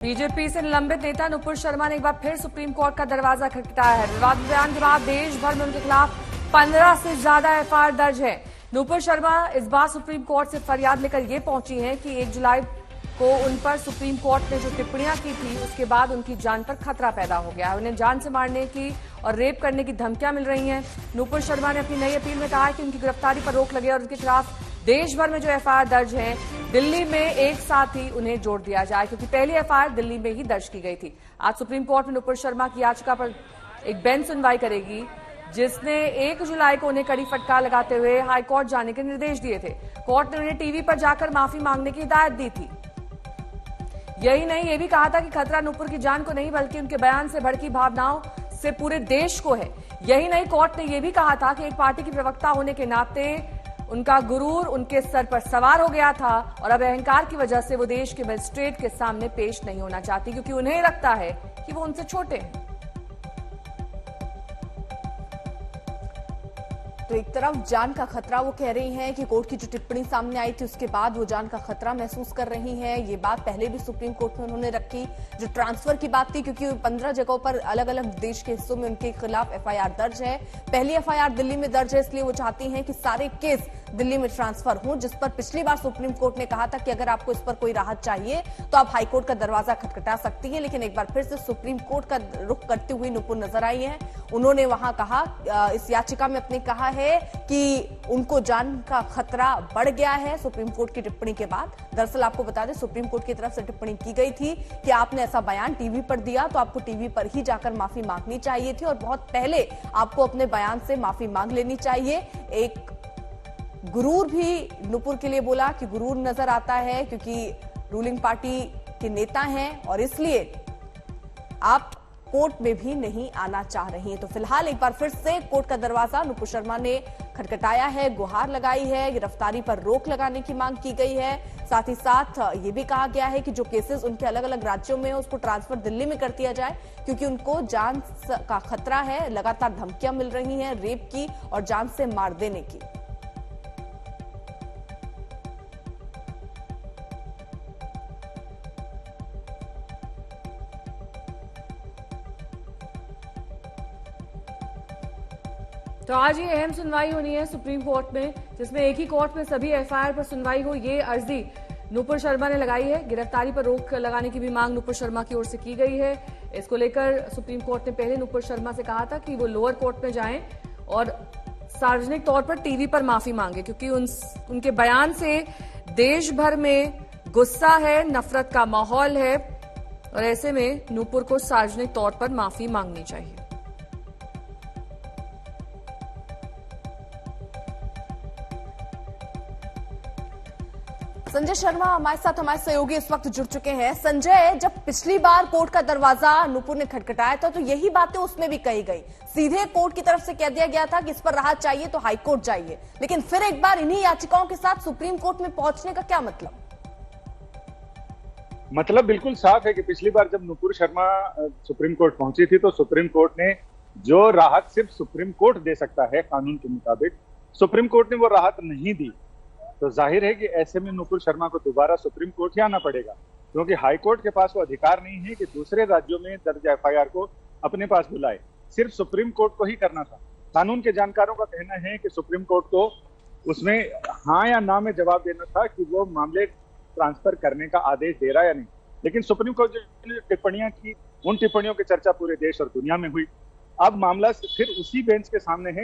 BJP से निलंबित नेता नुपुर शर्मा ने एक बार फिर सुप्रीम कोर्ट का दरवाजा खटखटाया है। विवाद बयान के बाद देश भर में उनके खिलाफ 15 से ज्यादा एफआईआर दर्ज है। नुपुर शर्मा इस बार सुप्रीम कोर्ट से फरियाद लेकर ये पहुंची हैं कि 1 जुलाई को उन पर सुप्रीम कोर्ट ने जो टिप्पणियां की थी उसके बाद उनकी जान पर खतरा पैदा हो गया है। उन्हें जान से मारने की और रेप करने की धमकियां मिल रही हैं। नुपुर शर्मा ने अपनी नई अपील में कहा है कि उनकी गिरफ्तारी पर रोक लगे और उनके खिलाफ देश भर में जो एफआईआर दर्ज है दिल्ली में एक साथ ही उन्हें जोड़ दिया जाए, क्योंकि पहली एफआईआर दिल्ली में ही दर्ज की गई थी। आज सुप्रीम कोर्ट में नुपुर शर्मा की याचिका पर एक बेंच सुनवाई करेगी, जिसने 1 जुलाई को उन्हें कड़ी फटकार लगाते हुए हाईकोर्ट जाने के निर्देश दिए थे। कोर्ट ने उन्हें टीवी पर जाकर माफी मांगने की हिदायत दी थी। यही नहीं, ये भी कहा था कि खतरा नुपुर की जान को नहीं बल्कि उनके बयान से भड़की भावनाओं से पूरे देश को है। यही नहीं, कोर्ट ने यह भी कहा था कि एक पार्टी की प्रवक्ता होने के नाते उनका गुरूर उनके सर पर सवार हो गया था और अब अहंकार की वजह से वो देश के मजिस्ट्रेट के सामने पेश नहीं होना चाहती, क्योंकि उन्हें लगता है कि वो उनसे छोटे हैं। तो एक तरफ जान का खतरा, वो कह रही हैं कि कोर्ट की जो टिप्पणी सामने आई थी उसके बाद वो जान का खतरा महसूस कर रही हैं। ये बात पहले भी सुप्रीम कोर्ट में उन्होंने रखी, जो ट्रांसफर की बात थी, क्योंकि 15 जगहों पर अलग अलग देश के हिस्सों में उनके खिलाफ एफआईआर दर्ज है। पहली एफआईआर दिल्ली में दर्ज है, इसलिए वो चाहती हैं कि सारे केस दिल्ली में ट्रांसफर हों, जिस पर पिछली बार सुप्रीम कोर्ट ने कहा था कि अगर आपको इस पर कोई राहत चाहिए तो आप हाईकोर्ट का दरवाजा खटखटा सकती है। लेकिन एक बार फिर से सुप्रीम कोर्ट का रुख करते हुए नुपुर नजर आई है। उन्होंने वहां कहा, इस याचिका में अपने कहा है कि उनको जान का खतरा बढ़ गया है सुप्रीम कोर्ट की टिप्पणी के बाद। दरअसल आपको बता दें, सुप्रीम कोर्ट की तरफ से टिप्पणी की गई थी कि आपने ऐसा बयान टीवी पर दिया तो आपको टीवी पर ही जाकर माफी मांगनी चाहिए थी और बहुत पहले आपको अपने बयान से माफी मांग लेनी चाहिए। एक गुरूर भी नुपुर के लिए बोला कि गुरूर नजर आता है क्योंकि रूलिंग पार्टी के नेता हैं और इसलिए आप कोर्ट में भी नहीं आना चाह रही हैं। तो फिलहाल एक बार फिर से कोर्ट का दरवाजा नुपुर शर्मा ने खटखटाया है, गुहार लगाई है, गिरफ्तारी पर रोक लगाने की मांग की गई है। साथ ही साथ ये भी कहा गया है कि जो केसेस उनके अलग अलग राज्यों में है उसको ट्रांसफर दिल्ली में कर दिया जाए, क्योंकि उनको जान का खतरा है। लगातार धमकियां मिल रही हैं रेप की और जान से मार देने की। तो आज ये अहम सुनवाई होनी है सुप्रीम कोर्ट में, जिसमें एक ही कोर्ट में सभी एफआईआर पर सुनवाई हो, ये अर्जी नुपुर शर्मा ने लगाई है। गिरफ्तारी पर रोक लगाने की भी मांग नुपुर शर्मा की ओर से की गई है। इसको लेकर सुप्रीम कोर्ट ने पहले नुपुर शर्मा से कहा था कि वो लोअर कोर्ट में जाएं और सार्वजनिक तौर पर टीवी पर माफी मांगे, क्योंकि उनके बयान से देश भर में गुस्सा है, नफरत का माहौल है और ऐसे में नुपुर को सार्वजनिक तौर पर माफी मांगनी चाहिए। संजय शर्मा हमारे साथ, हमारे सहयोगी इस वक्त जुड़ चुके हैं। संजय, जब पिछली बार कोर्ट का दरवाजा नुपुर ने खटखटाया था तो यही बातें उसमें भी कही गई, सीधे कोर्ट की तरफ से कह दिया गया था कि इस पर राहत चाहिए तो हाईकोर्ट जाइए। लेकिन फिर एक बार इन्हीं याचिकाओं के साथ सुप्रीम कोर्ट में पहुंचने का क्या मतलब? मतलब बिल्कुल साफ है कि पिछली बार जब नुपुर शर्मा सुप्रीम कोर्ट पहुंची थी तो सुप्रीम कोर्ट ने जो राहत सिर्फ सुप्रीम कोर्ट दे सकता है कानून के मुताबिक, सुप्रीम कोर्ट ने वो राहत नहीं दी। तो जाहिर है कि ऐसे में नुपुर शर्मा को दोबारा सुप्रीम कोर्ट ही आना पड़ेगा, क्योंकि हाई कोर्ट के पास वो अधिकार नहीं है कि दूसरे राज्यों में दर्ज एफआईआर को अपने पास बुलाए। सिर्फ सुप्रीम कोर्ट को ही करना था। कानून के जानकारों का कहना है कि सुप्रीम कोर्ट को उसमें हाँ या ना में जवाब देना था कि वो मामले ट्रांसफर करने का आदेश दे रहा है या नहीं। लेकिन सुप्रीम कोर्ट ने जो टिप्पणियां की, उन टिप्पणियों की चर्चा पूरे देश और दुनिया में हुई। अब मामला फिर उसी बेंच के सामने है